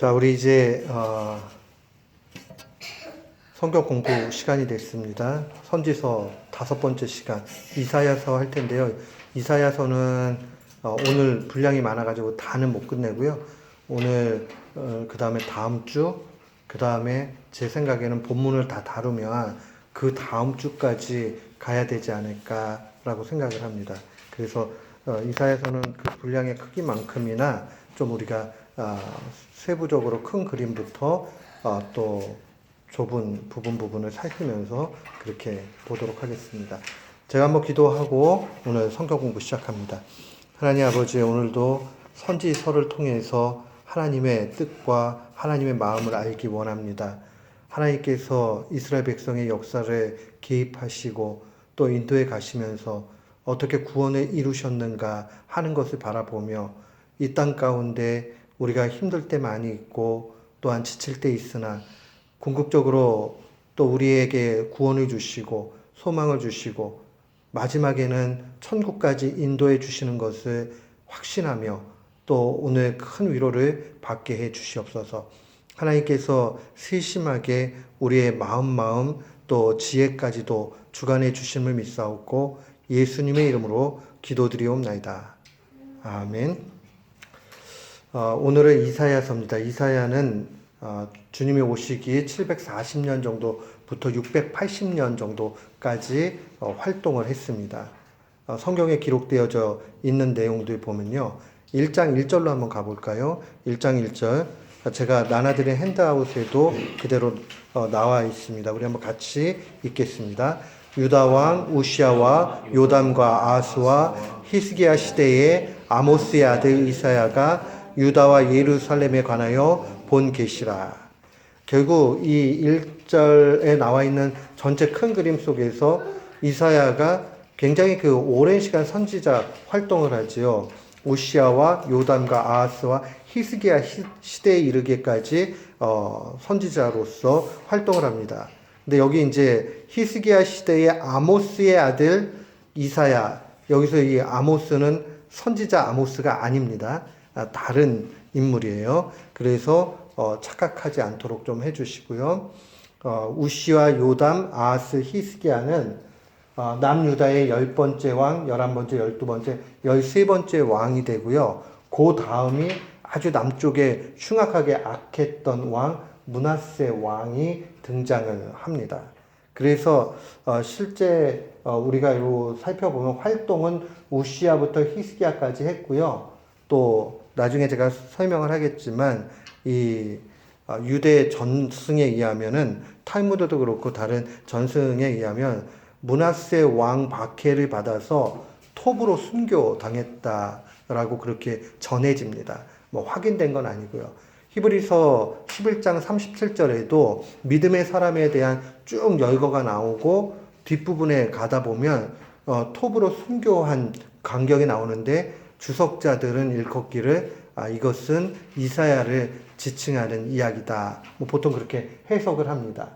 자, 우리 이제 성경 공부 시간이 됐습니다. 선지서 5번째 시간 이사야서 할 텐데요. 이사야서는 오늘 분량이 많아가지고 다는 못 끝내고요. 오늘 그 다음에 다음 주, 그 다음에 제 생각에는 본문을 다 다루면 그 다음 주까지 가야 되지 않을까라고 생각을 합니다. 그래서 이사야서는 그 분량의 크기만큼이나 좀 우리가 세부적으로 큰 그림부터 또 좁은 부분을 살피면서 그렇게 보도록 하겠습니다. 제가 한번 기도하고 오늘 성경 공부 시작합니다. 하나님 아버지, 오늘도 선지서를 통해서 하나님의 뜻과 하나님의 마음을 알기 원합니다. 하나님께서 이스라엘 백성의 역사를 개입하시고 또 인도에 가시면서 어떻게 구원을 이루셨는가 하는 것을 바라보며 이 땅 가운데 우리가 힘들 때 많이 있고 또한 지칠 때 있으나 궁극적으로 또 우리에게 구원을 주시고 소망을 주시고 마지막에는 천국까지 인도해 주시는 것을 확신하며 또 오늘 큰 위로를 받게 해 주시옵소서. 하나님께서 세심하게 우리의 마음 또 지혜까지도 주관해 주심을 믿사옵고 예수님의 이름으로 기도드리옵나이다. 아멘. 오늘은 이사야서입니다. 이사야는 주님이 오시기 740년 정도부터 680년 정도까지 활동을 했습니다. 성경에 기록되어져 있는 내용들 보면요. 1장 1절로 한번 가볼까요? 1장 1절. 제가 나눠드린 핸드아웃에도 그대로 나와 있습니다. 우리 한번 같이 읽겠습니다. 유다 왕 우시아와 요담과 아하스와 히스기야 시대에 아모스의 아들 이사야가 유다와 예루살렘에 관하여 본 계시라. 결국 이 1절에 나와 있는 전체 큰 그림 속에서 이사야가 굉장히 그 오랜 시간 선지자 활동을 하지요. 우시아와 요담과 아하스와 히스기야 시대에 이르기까지 선지자로서 활동을 합니다. 근데 여기 이제 히스기야 시대의 아모스의 아들 이사야, 여기서 이 아모스는 선지자 아모스가 아닙니다. 다른 인물이에요. 그래서 착각하지 않도록 좀 해주시고요. 우시와 요담, 아하스, 히스기야는 남유다의 10번째 왕, 11번째, 12번째, 13번째 왕이 되고요. 그 다음이 아주 남쪽에 흉악하게 악했던 왕, 므낫세 왕이 등장을 합니다. 그래서 실제 우리가 요 살펴보면 활동은 우시아부터 히스기야까지 했고요. 또 나중에 제가 설명을 하겠지만 이 유대 전승에 의하면은 탈무드도 그렇고 다른 전승에 의하면 므낫세 왕 박해를 받아서 톱으로 순교당했다라고 그렇게 전해집니다. 뭐 확인된 건 아니고요. 히브리서 11장 37절에도 믿음의 사람에 대한 쭉 열거가 나오고 뒷부분에 가다 보면 톱으로 순교한 광경이 나오는데 주석자들은 일컫기를 이것은 이사야를 지칭하는 이야기다. 뭐 보통 그렇게 해석을 합니다.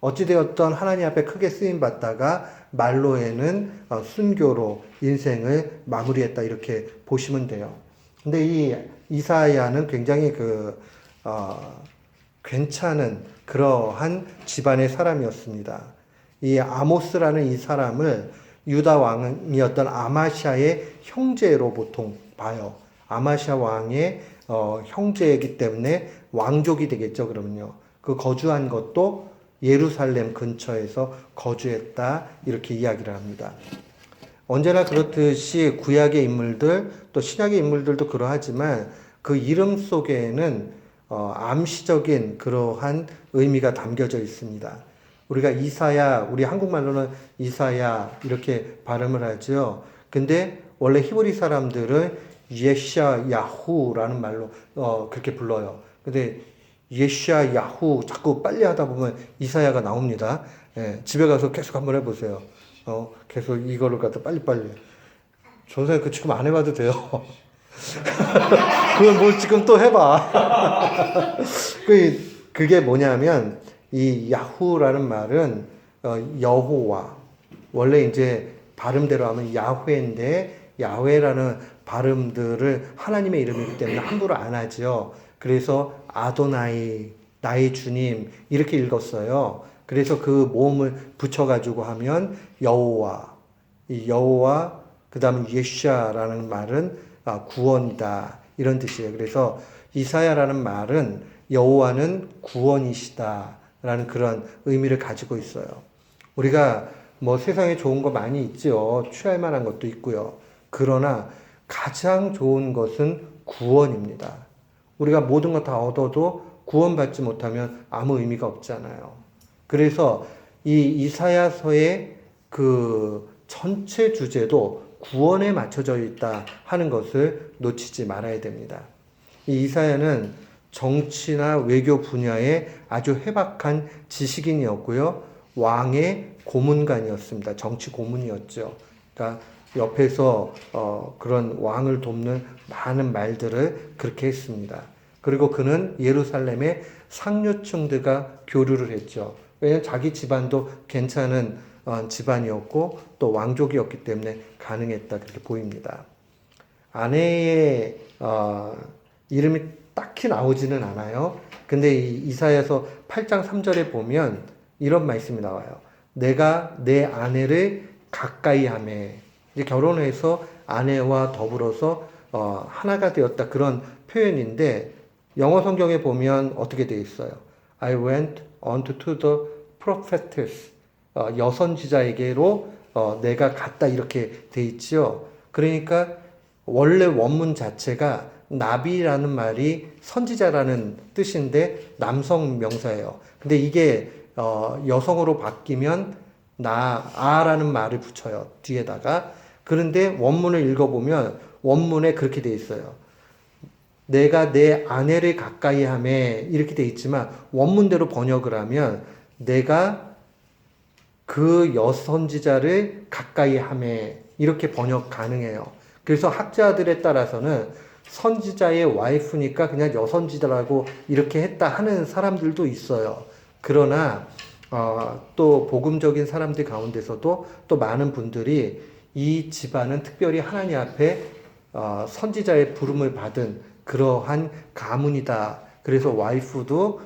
어찌되었던 하나님 앞에 크게 쓰임 받다가 말로에는 순교로 인생을 마무리했다 이렇게 보시면 돼요. 근데 이 이사야는 굉장히 괜찮은 그러한 집안의 사람이었습니다. 이 아모스라는 이 사람을 유다 왕이었던 아마시아의 형제로 보통 봐요. 아마시아 왕의 형제이기 때문에 왕족이 되겠죠. 그러면요. 그 거주한 것도 예루살렘 근처에서 거주했다 이렇게 이야기를 합니다. 언제나 그렇듯이 구약의 인물들 또 신약의 인물들도 그러하지만 그 이름 속에는 암시적인 그러한 의미가 담겨져 있습니다. 우리가 이사야, 우리 한국말로는 이사야 이렇게 발음을 하죠. 근데 원래 히브리 사람들은 예샤야후라는 말로 그렇게 불러요. 근데 예샤야후 자꾸 빨리 하다 보면 이사야가 나옵니다. 예, 집에 가서 계속 한번 해보세요. 계속 이거를 갖다 빨리빨리. 전선생 지금 안 해봐도 돼요. 그걸 뭘 지금 또 해봐. 그게 뭐냐면 이 야후라는 말은 여호와, 원래 이제 발음대로 하면 야훼인데 야훼라는 발음들을 하나님의 이름이기 때문에 함부로 안 하죠. 그래서 아도나이, 나의 주님 이렇게 읽었어요. 그래서 그 모음을 붙여가지고 하면 여호와, 이 여호와 그다음 예샤라는 말은 구원이다 이런 뜻이에요. 그래서 이사야라는 말은 여호와는 구원이시다라는 그런 의미를 가지고 있어요. 우리가 뭐 세상에 좋은 거 많이 있죠. 취할 만한 것도 있고요. 그러나 가장 좋은 것은 구원입니다. 우리가 모든 거 다 얻어도 구원받지 못하면 아무 의미가 없잖아요. 그래서 이 이사야서의 그 전체 주제도 구원에 맞춰져 있다 하는 것을 놓치지 말아야 됩니다. 이 이사야는 정치나 외교 분야에 아주 해박한 지식인이었고요. 왕의 고문관이었습니다. 정치 고문이었죠. 그러니까 옆에서 그런 왕을 돕는 많은 말들을 그렇게 했습니다. 그리고 그는 예루살렘의 상류층들과 교류를 했죠. 왜냐하면 자기 집안도 괜찮은 집안이었고 또 왕족이었기 때문에 가능했다 그렇게 보입니다. 아내의 이름이 딱히 나오지는 않아요. 근데 이 이사야서 8장 3절에 보면 이런 말씀이 나와요. 내가 내 아내를 가까이 하매. 이제 결혼해서 아내와 더불어서 하나가 되었다 그런 표현인데 영어 성경에 보면 어떻게 되어 있어요? I went unto the prophetess. 여선지자에게로 내가 갔다 이렇게 돼 있죠. 그러니까 원래 원문 자체가 나비라는 말이 선지자라는 뜻인데 남성 명사예요. 근데 이게 여성으로 바뀌면 아라는 말을 붙여요. 뒤에다가. 그런데 원문을 읽어보면 원문에 그렇게 돼 있어요. 내가 내 아내를 가까이 하매 이렇게 돼 있지만 원문대로 번역을 하면 내가 그 여선지자를 가까이 하매 이렇게 번역 가능해요. 그래서 학자들에 따라서는 선지자의 와이프니까 그냥 여선지자라고 이렇게 했다 하는 사람들도 있어요. 그러나 또 복음적인 사람들 가운데서도 또 많은 분들이 이 집안은 특별히 하나님 앞에 선지자의 부름을 받은 그러한 가문이다. 그래서 와이프도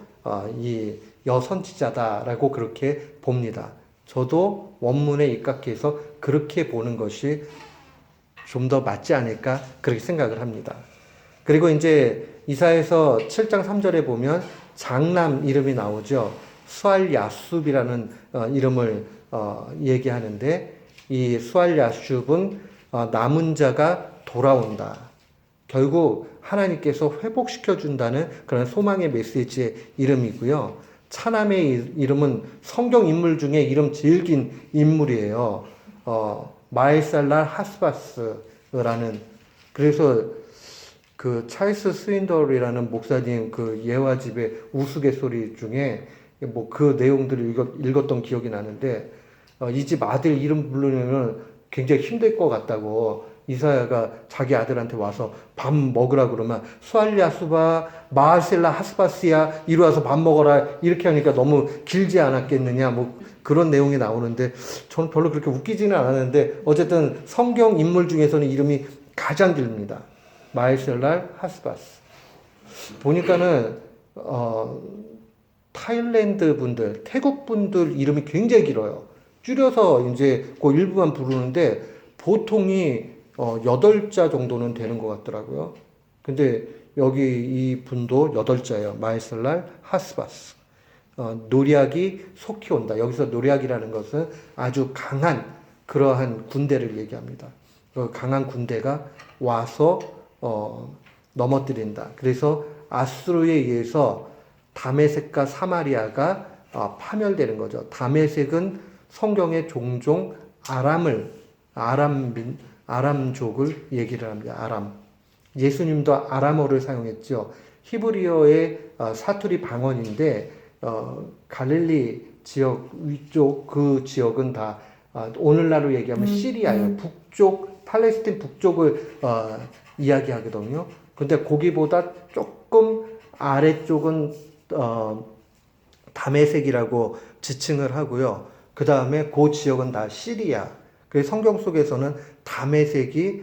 이 여선지자다라고 그렇게 봅니다. 저도 원문에 입각해서 그렇게 보는 것이 좀 더 맞지 않을까 그렇게 생각을 합니다. 그리고 이제 이사야서 7장 3절에 보면 장남 이름이 나오죠. 수알야숲이라는 이름을 얘기하는데 이 수알야숲은 남은 자가 돌아온다. 결국 하나님께서 회복시켜준다는 그런 소망의 메시지의 이름이고요. 차남의 이름은 성경 인물 중에 이름 제일 긴 인물이에요. 마에살랄 하스바스라는, 그래서 그 찰스 스윈덜이라는 목사님 그 예화집의 우스갯소리 중에 뭐 그 내용들을 읽었던 기억이 나는데 이 집 아들 이름 부르면 굉장히 힘들 것 같다고 이사야가 자기 아들한테 와서 밥 먹으라 그러면 수알야수바 마셀라 하스바스야 이리 와서 밥 먹어라 이렇게 하니까 너무 길지 않았겠느냐 뭐 그런 내용이 나오는데 저는 별로 그렇게 웃기지는 않았는데 어쨌든 성경 인물 중에서는 이름이 가장 깁니다. 마셀라 하스바스. 보니까는 타일랜드 분들, 태국 분들 이름이 굉장히 길어요. 줄여서 이제 그 일부만 부르는데 보통이 8자 정도는 되는 것 같더라고요. 근데 여기 이 분도 8자예요. 마에슬랄 하스바스. 노략이 속히 온다. 여기서 노략이라는 것은 아주 강한 그러한 군대를 얘기합니다. 강한 군대가 와서 넘어뜨린다. 그래서 아수르에 의해서 다메섹과 사마리아가 파멸되는 거죠. 다메섹은 성경에 종종 아람족을 얘기를 합니다. 아람. 예수님도 아람어를 사용했죠. 히브리어의 사투리 방언인데 갈릴리 지역 위쪽 그 지역은 다 오늘날로 얘기하면 시리아예요. 북쪽 팔레스틴 북쪽을 이야기하거든요. 근데 거기보다 조금 아래쪽은 다메섹이라고 지칭을 하고요. 그 다음에 그 지역은 다 시리아. 그 성경 속에서는 다메섹이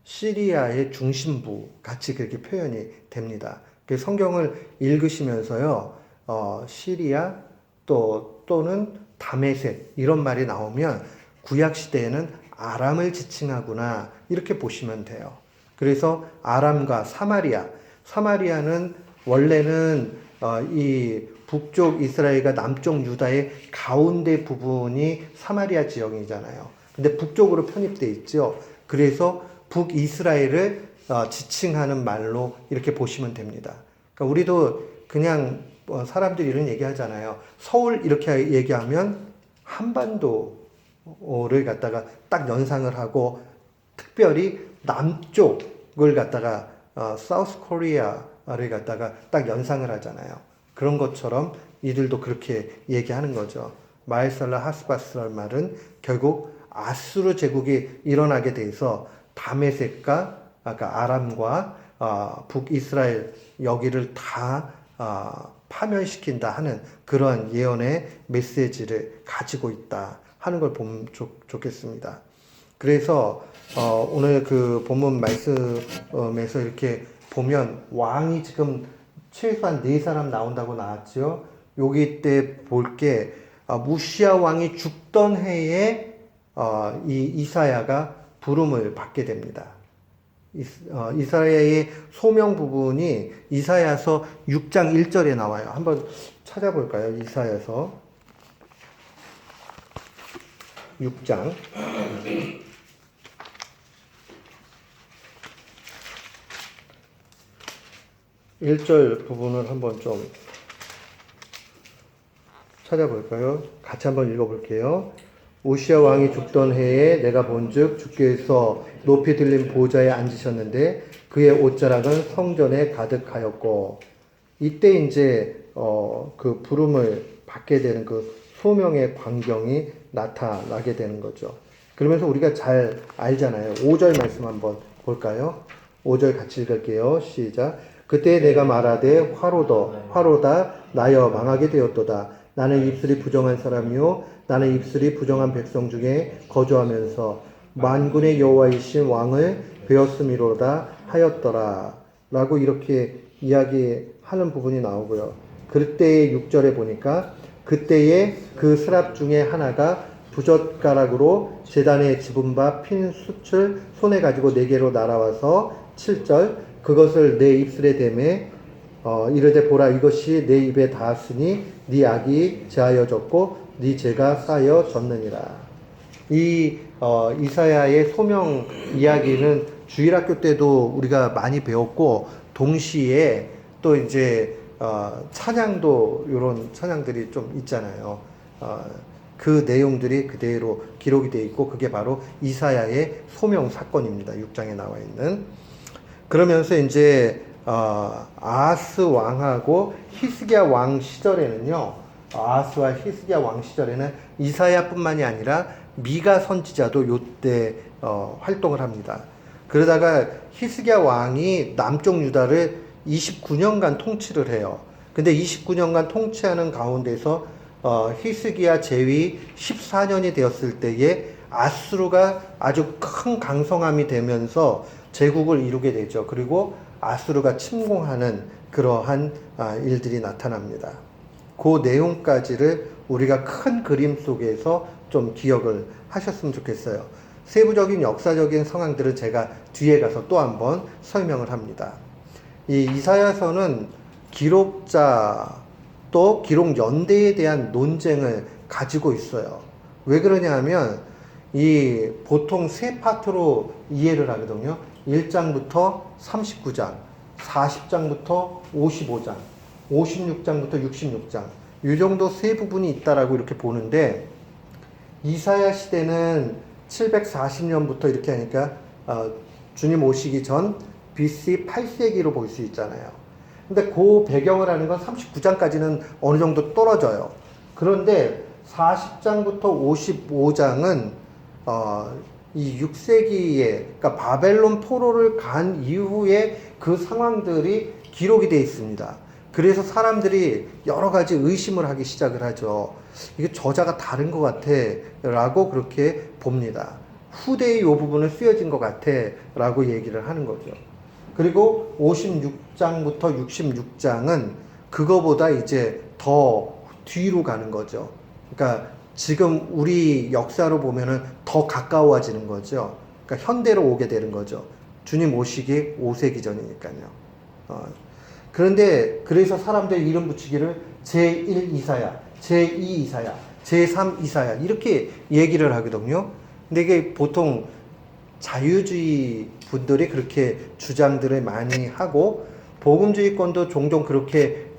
시리아의 중심부 같이 그렇게 표현이 됩니다. 그 성경을 읽으시면서요, 시리아 또는 다메섹 이런 말이 나오면 구약 시대에는 아람을 지칭하구나 이렇게 보시면 돼요. 그래서 아람과 사마리아는 원래는 이 북쪽 이스라엘과 남쪽 유다의 가운데 부분이 사마리아 지역이잖아요. 근데 북쪽으로 편입돼 있죠. 그래서 북이스라엘을 지칭하는 말로 이렇게 보시면 됩니다. 그러니까 우리도 그냥 사람들이 이런 얘기 하잖아요. 서울 이렇게 얘기하면 한반도를 갖다가 딱 연상을 하고 특별히 남쪽을 갖다가 사우스 코리아를 갖다가 딱 연상을 하잖아요. 그런 것처럼 이들도 그렇게 얘기하는 거죠. 마에살라 하스바스랄 말은 결국 아수르 제국이 일어나게 돼서 다메섹과 아까 아람과 북이스라엘 여기를 다 파멸시킨다 하는 그런 예언의 메시지를 가지고 있다 하는 걸 보면 좋겠습니다. 그래서 오늘 그 본문 말씀에서 이렇게 보면 왕이 지금 최소한 4사람 나온다고 나왔죠. 여기 때 볼 게 무시아 왕이 죽던 해에 이 이사야가 부름을 받게 됩니다. 이사야의 소명 부분이 이사야서 6장 1절에 나와요. 한번 찾아볼까요? 이사야서 6장 1절 부분을 한번 좀 찾아볼까요? 같이 한번 읽어볼게요. 우시아 왕이 죽던 해에 내가 본즉 주께서 높이 들린 보좌에 앉으셨는데 그의 옷자락은 성전에 가득하였고, 이때 이제 그 부름을 받게 되는 그 소명의 광경이 나타나게 되는 거죠. 그러면서 우리가 잘 알잖아요. 5절 말씀 한번 볼까요? 5절 같이 읽을게요. 시작. 그때 내가 말하되 화로다 나여 망하게 되었도다. 나는 입술이 부정한 사람이요 나는 입술이 부정한 백성 중에 거주하면서 만군의 여호와이신 왕을 배웠음이로다 하였더라 라고 이렇게 이야기하는 부분이 나오고요. 그때의 6절에 보니까 그때에 그 스랍 중에 하나가 부젓가락으로 제단에 집은 바 핀 숯을 손에 가지고 내게로 날아와서 7절 그것을 내 입술에 대매 이르되 보라 이것이 내 입에 닿았으니 네 악이 제하여졌고 네 죄가 쌓여졌느니라. 이 이사야의 소명 이야기는 주일학교 때도 우리가 많이 배웠고 동시에 또 이제 찬양도 이런 찬양들이 좀 있잖아요. 그 내용들이 그대로 기록이 되어 있고 그게 바로 이사야의 소명 사건입니다. 6장에 나와 있는. 그러면서 이제 아하스 왕하고 히스기야 왕 시절에는요. 아하스와 히스기야 왕 시절에는 이사야뿐만이 아니라 미가 선지자도 요때 활동을 합니다. 그러다가 히스기야 왕이 남쪽 유다를 29년간 통치를 해요. 근데 29년간 통치하는 가운데서 히스기야 제위 14년이 되었을 때에 아수르가 아주 큰 강성함이 되면서 제국을 이루게 되죠. 그리고 아수르가 침공하는 그러한 일들이 나타납니다. 그 내용까지를 우리가 큰 그림 속에서 좀 기억을 하셨으면 좋겠어요. 세부적인 역사적인 상황들은 제가 뒤에 가서 또 한번 설명을 합니다. 이 이사야서는 기록자 또 기록 연대에 대한 논쟁을 가지고 있어요. 왜 그러냐 하면 이 보통 세 파트로 이해를 하거든요. 1장부터 39장, 40장부터 55장, 56장부터 66장 이 정도 세 부분이 있다라고 이렇게 보는데 이사야 시대는 740년부터 이렇게 하니까 주님 오시기 전 BC 8세기로 볼 수 있잖아요. 근데 그 배경을 하는 건 39장까지는 어느 정도 떨어져요. 그런데 40장부터 55장은 이 6세기에 그러니까 바벨론 포로를 간 이후에 그 상황들이 기록이 되어 있습니다. 그래서 사람들이 여러 가지 의심을 하기 시작을 하죠. 이게 저자가 다른 것 같아 라고 그렇게 봅니다. 후대의 이 부분은 쓰여진 것 같아 라고 얘기를 하는 거죠. 그리고 56장부터 66장은 그거보다 이제 더 뒤로 가는 거죠. 그러니까 지금 우리 역사로 보면은 더 가까워지는 거죠. 그러니까 현대로 오게 되는 거죠. 주님 오시기 5세기 전이니까요. 그런데 그래서 사람들이 이름 붙이기를 제1 이사야, 제2 이사야, 제3 이사야 이렇게 얘기를 하거든요. 근데 이게 보통 자유주의 분들이 그렇게 주장들을 많이 하고 복음주의권도 종종 그렇게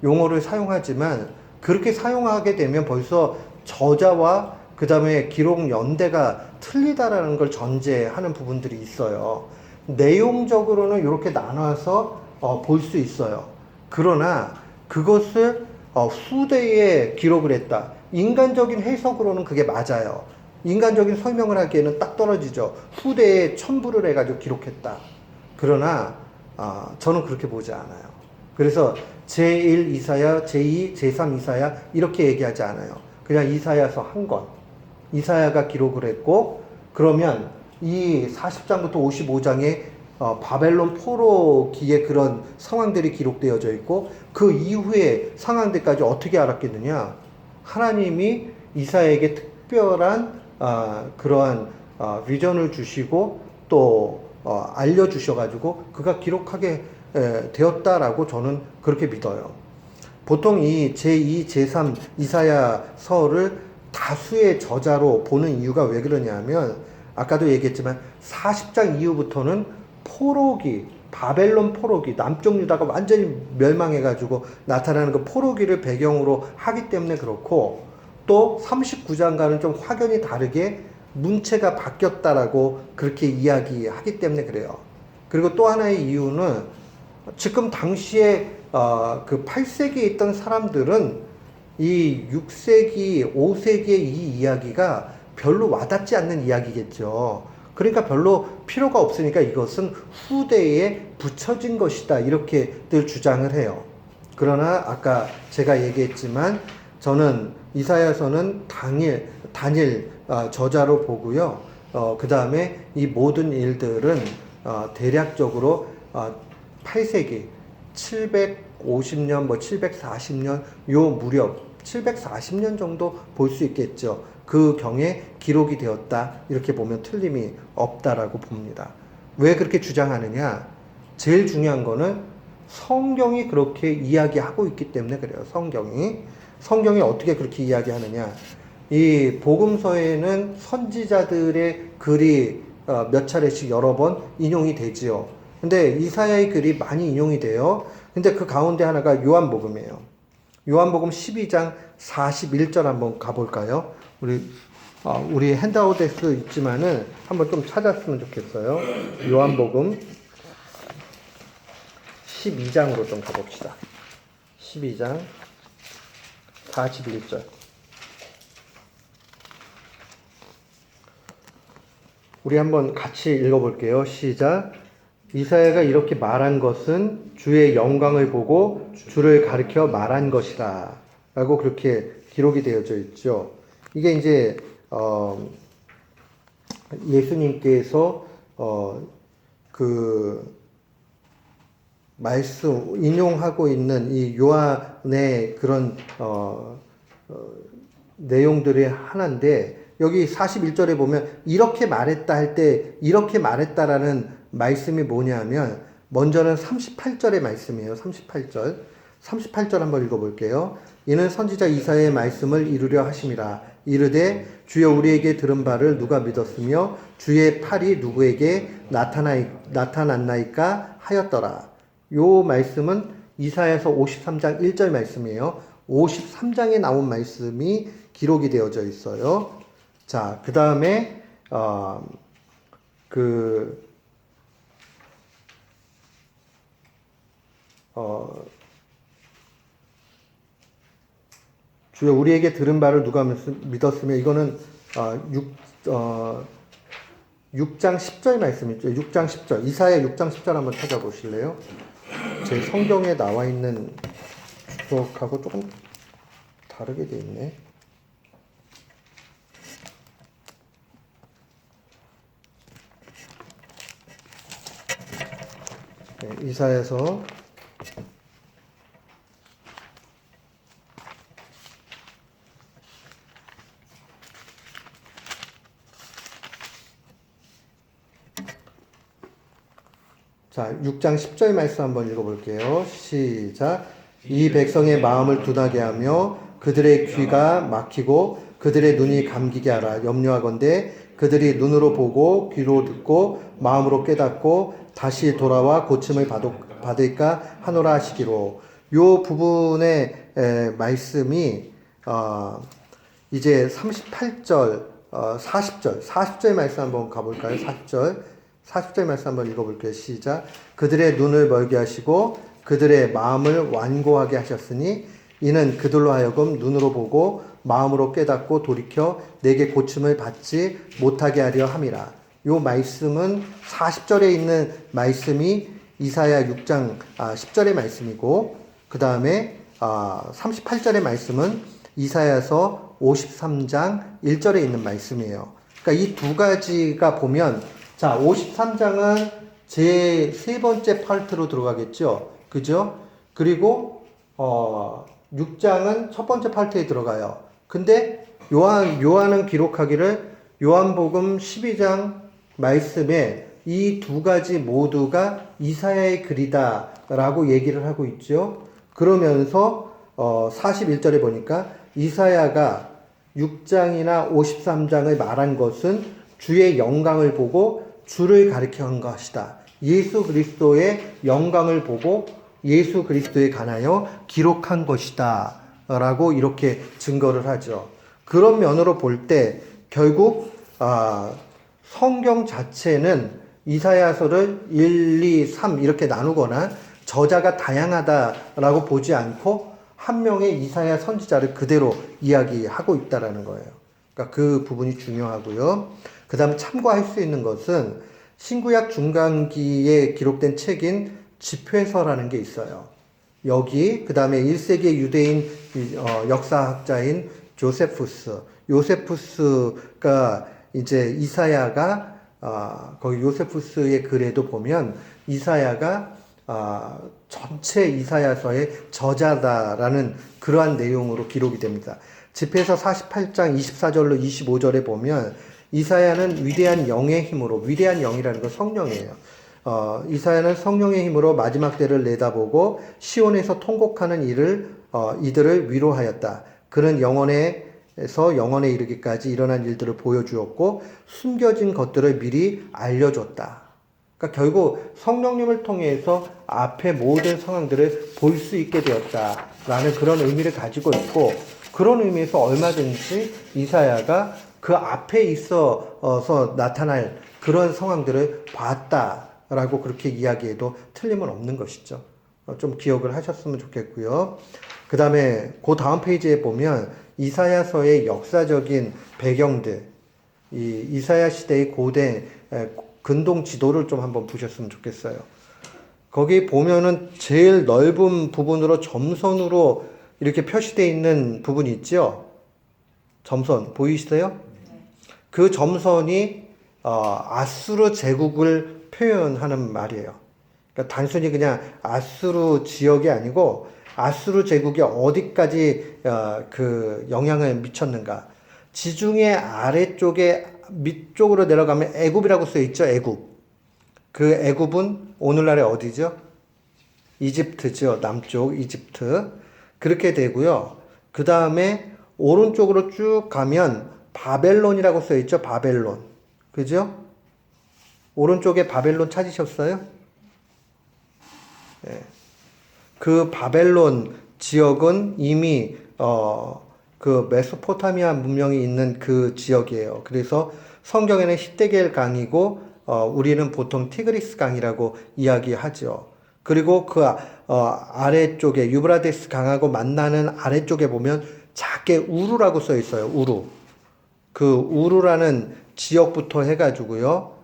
용어를 사용하지만 그렇게 사용하게 되면 벌써 저자와 그 다음에 기록 연대가 틀리다라는 걸 전제하는 부분들이 있어요. 내용적으로는 이렇게 나눠서 볼 수 있어요. 그러나 그것을 후대에 기록을 했다. 인간적인 해석으로는 그게 맞아요. 인간적인 설명을 하기에는 딱 떨어지죠. 후대에 첨부를 해가지고 기록했다. 그러나 저는 그렇게 보지 않아요. 그래서 제1 이사야, 제2, 제3 이사야 이렇게 얘기하지 않아요. 그냥 이사야서 한 권. 이사야가 기록을 했고 그러면 이 40장부터 55장에 바벨론 포로기의 그런 상황들이 기록되어져 있고 그 이후의 상황들까지 어떻게 알았겠느냐. 하나님이 이사야에게 특별한 그러한 비전을 주시고 또 알려주셔가지고 그가 기록하게 되었다라고 저는 그렇게 믿어요. 보통 이 제2, 제3 이사야서를 다수의 저자로 보는 이유가 왜 그러냐면 아까도 얘기했지만 40장 이후부터는 포로기, 바벨론 포로기, 남쪽 유다가 완전히 멸망해가지고 나타나는 그 포로기를 배경으로 하기 때문에 그렇고 또 39장과는 좀 확연히 다르게 문체가 바뀌었다라고 그렇게 이야기하기 때문에 그래요. 그리고 또 하나의 이유는 지금 당시에 그 8세기에 있던 사람들은 이 6세기, 5세기의 이 이야기가 별로 와닿지 않는 이야기겠죠. 그러니까 별로 필요가 없으니까 이것은 후대에 붙여진 것이다. 이렇게들 주장을 해요. 그러나 아까 제가 얘기했지만 저는 이사야서는 단일 저자로 보고요. 그 다음에 이 모든 일들은 대략적으로 8세기, 750년, 740년 요 무렵 740년 정도 볼 수 있겠죠. 그 경에 기록이 되었다. 이렇게 보면 틀림이 없다라고 봅니다. 왜 그렇게 주장하느냐? 제일 중요한 거는 성경이 그렇게 이야기하고 있기 때문에 그래요. 성경이 어떻게 그렇게 이야기하느냐? 이 복음서에는 선지자들의 글이 몇 차례씩 여러 번 인용이 되지요. 근데 이사야의 글이 많이 인용이 돼요. 근데 그 가운데 하나가 요한복음이에요. 요한복음 12장 41절 한번 가볼까요? 우리 핸드아웃에 있지만은 한번 좀 찾았으면 좋겠어요. 요한복음 12장으로 좀 가봅시다. 12장 41절. 우리 한번 같이 읽어볼게요. 시작. 이사야가 이렇게 말한 것은 주의 영광을 보고 주를 가리켜 말한 것이라 라고 그렇게 기록이 되어져 있죠. 이게 이제 예수님께서 그 말씀 인용하고 있는 이 요한의 그런 내용들의 하나인데 여기 41절에 보면 이렇게 말했다 할 때 이렇게 말했다라는 말씀이 뭐냐면 먼저는 38절의 말씀이에요. 38절 한번 읽어볼게요. 이는 선지자 이사야의 말씀을 이루려 하심이라. 이르되 주여 우리에게 들은 바를 누가 믿었으며 주의 팔이 누구에게 나타났나이까 하였더라. 요 말씀은 이사야서 53장 1절 말씀이에요. 53장에 나온 말씀이 기록이 되어져 있어요. 자, 그 다음에 주여 우리에게 들은 바를 누가 믿었으며 이거는 6장 10절 말씀이죠. 6장 10절. 이사야 6장 10절 한번 찾아보실래요? 제 성경에 나와 있는 주석하고 조금 다르게 돼 있네. 네, 이사야서 6장 10절 말씀 한번 읽어볼게요. 시작. 이 백성의 마음을 둔하게 하며 그들의 귀가 막히고 그들의 눈이 감기게 하라. 염려하건대 그들이 눈으로 보고 귀로 듣고 마음으로 깨닫고 다시 돌아와 고침을 받을까 하노라 하시기로. 요 부분의 말씀이 이제 38절, 40절 말씀 한번 가볼까요? 40절 말씀 한번 읽어볼게요. 시작. 그들의 눈을 멀게 하시고 그들의 마음을 완고하게 하셨으니 이는 그들로 하여금 눈으로 보고 마음으로 깨닫고 돌이켜 내게 고침을 받지 못하게 하려 함이라. 요 말씀은 40절에 있는 말씀이 이사야 6장 10절의 말씀이고, 그 다음에 38절의 말씀은 이사야서 53장 1절에 있는 말씀이에요. 그러니까 이 두 가지가 보면, 자, 53장은 제 세 번째 파트로 들어가겠죠. 그죠? 그리고 6장은 첫 번째 파트에 들어가요. 근데 요한은 기록하기를 요한복음 12장 말씀에 이 두 가지 모두가 이사야의 글이다 라고 얘기를 하고 있죠. 그러면서 41절에 보니까 이사야가 6장이나 53장을 말한 것은 주의 영광을 보고 주를 가리켜 한 것이다. 예수 그리스도의 영광을 보고 예수 그리스도에 관하여 기록한 것이다 라고 이렇게 증거를 하죠. 그런 면으로 볼 때 결국 성경 자체는 이사야서를 1, 2, 3 이렇게 나누거나 저자가 다양하다라고 보지 않고 한 명의 이사야 선지자를 그대로 이야기하고 있다라는 거예요. 그러니까 그 부분이 중요하고요. 그 다음 참고할 수 있는 것은 신구약 중간기에 기록된 책인 집회서라는 게 있어요. 여기 그 다음에 1세기 유대인 역사학자인 요세푸스가 이제 이사야가 거기 요세푸스의 글에도 보면 이사야가 전체 이사야서의 저자다라는 그러한 내용으로 기록이 됩니다. 집회서 48장 24절로 25절에 보면 이사야는 위대한 영의 힘으로, 위대한 영이라는 건 성령이에요. 이사야는 성령의 힘으로 마지막 때를 내다보고 시온에서 통곡하는 이들을 위로하였다. 그는 영원에서 영원에 이르기까지 일어난 일들을 보여주었고 숨겨진 것들을 미리 알려줬다. 그러니까 결국 성령님을 통해서 앞에 모든 상황들을 볼 수 있게 되었다라는 그런 의미를 가지고 있고, 그런 의미에서 얼마든지 이사야가 그 앞에 있어서 나타날 그런 상황들을 봤다라고 그렇게 이야기해도 틀림은 없는 것이죠. 좀 기억을 하셨으면 좋겠고요. 그 다음에 그 다음 페이지에 보면 이사야서의 역사적인 배경들, 이사야 시대의 고대 근동 지도를 좀 한번 보셨으면 좋겠어요. 거기 보면은 제일 넓은 부분으로 점선으로 이렇게 표시되어 있는 부분이 있죠. 점선 보이시세요? 그 점선이 아수르 제국을 표현하는 말이에요. 그러니까 단순히 그냥 아수르 지역이 아니고 아수르 제국이 어디까지 그 영향을 미쳤는가. 지중해 아래쪽에 밑쪽으로 내려가면 애굽이라고 써 있죠. 애굽. 그 애굽은 오늘날의 어디죠? 이집트죠. 남쪽 이집트. 그렇게 되고요. 그 다음에 오른쪽으로 쭉 가면 바벨론이라고 써 있죠. 바벨론. 그죠? 오른쪽에 바벨론 찾으셨어요? 네. 그 바벨론 지역은 이미 그 메소포타미아 문명이 있는 그 지역이에요. 그래서 성경에는 히데겔 강이고 우리는 보통 티그리스 강이라고 이야기하죠. 그리고 그 아래쪽에 유브라데스 강하고 만나는 아래쪽에 보면 작게 우루라고 써 있어요. 우루. 그 우루라는 지역부터 해가지고요.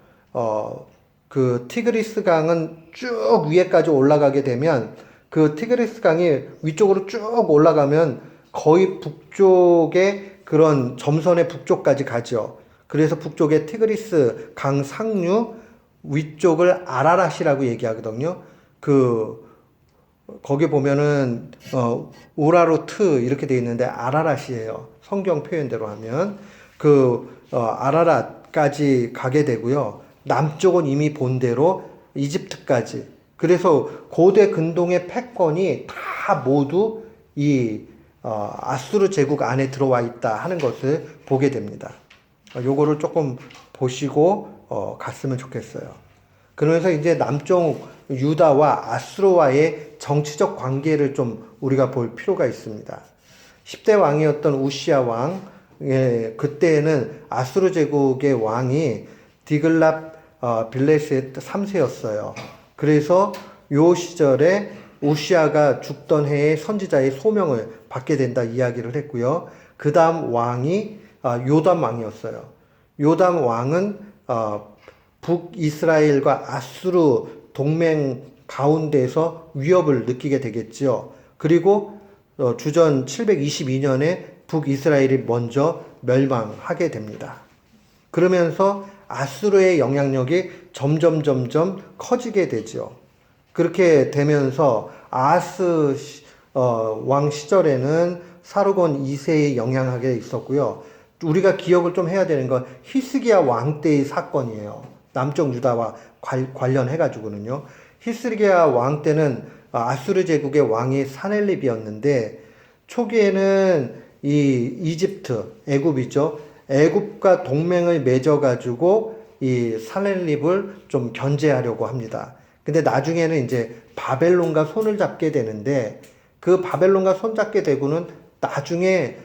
그 티그리스 강은 쭉 위에까지 올라가게 되면 그 티그리스 강이 위쪽으로 쭉 올라가면 거의 북쪽에 그런 점선의 북쪽까지 가죠. 그래서 북쪽에 티그리스 강 상류, 위쪽을 아라랏이라고 얘기하거든요. 거기 보면은 우라로트 이렇게 돼 있는데 아라랏이에요. 성경 표현대로 하면 아라랏까지 가게 되고요. 남쪽은 이미 본대로 이집트까지. 그래서 고대 근동의 패권이 다 모두 이 아수르 제국 안에 들어와 있다 하는 것을 보게 됩니다. 요거를 조금 보시고 갔으면 좋겠어요. 그러면서 이제 남쪽 유다와 아수르와의 정치적 관계를 좀 우리가 볼 필요가 있습니다. 10대 왕이었던 우시아 왕, 그때는 아수르 제국의 왕이 디글랏 빌레셋 3세였어요. 그래서 요 시절에 우시아가 죽던 해에 선지자의 소명을 받게 된다 이야기를 했고요. 그 다음 왕이 요담 왕이었어요. 요담 왕은 북이스라엘과 아수르 동맹 가운데서 위협을 느끼게 되겠지요. 그리고 주전 722년에 북이스라엘이 먼저 멸망하게 됩니다. 그러면서 아수르의 영향력이 점점 커지게 되죠. 그렇게 되면서 아하스 왕 시절에는 사르곤 2세의 영향하게 있었고요. 우리가 기억을 좀 해야 되는 건 히스기야 왕 때의 사건이에요. 남쪽 유다와 관련해가지고는요. 히스기야 왕 때는 아수르 제국의 왕이 사넬립이었는데 초기에는 이 이집트, 애굽이죠. 애굽과 동맹을 맺어가지고 이 사넬립을 좀 견제하려고 합니다. 근데 나중에는 이제 바벨론과 손을 잡게 되는데 그 바벨론과 손 잡게 되고는 나중에